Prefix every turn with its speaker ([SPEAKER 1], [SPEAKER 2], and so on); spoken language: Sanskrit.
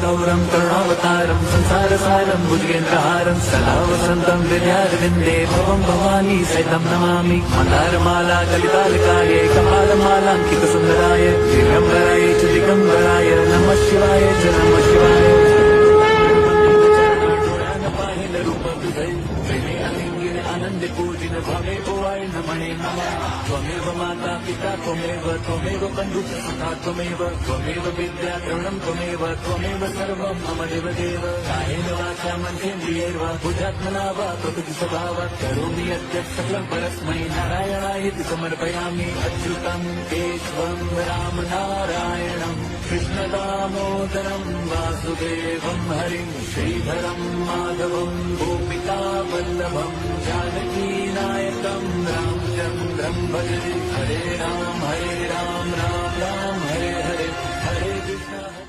[SPEAKER 1] गौरं करुणावतारं संसारसारं भुजगेन्द्रहारं सदा वसन्तं हृदयारविन्दे भवं भवानी सहितं नमामि मन्दारमाला कलितालकाय कपालमालाङ्कितसुन्दराय दिगम्बराय च दिगम्बराय नमः शिवाय च नमः शिवाय आनंद पूजिन भवे ओवाय नमणे नमः त्वमेव माता पिता त्वमेव बन्धु सखा त्वमेव विद्या द्रवणं त्वमेव सर्वं मम देवदेव कायेन वाचा मन्त्रेन्द्रियैर्वा बुद्ध्यात्मना वा प्रकृति स्वभावात् करोमि यद्यत् सकलं परस्मै नारायणाय समर्पयामि अच्युतं केशवं राम नारायणं कृष्णदामोदरं वासुदेवं हरिं श्रीधरं माधवं गोपिका वल्लभं जानकी नायकं रामचन्द्रं भजे हरे राम राम राम हरे हरे हरे कृष्ण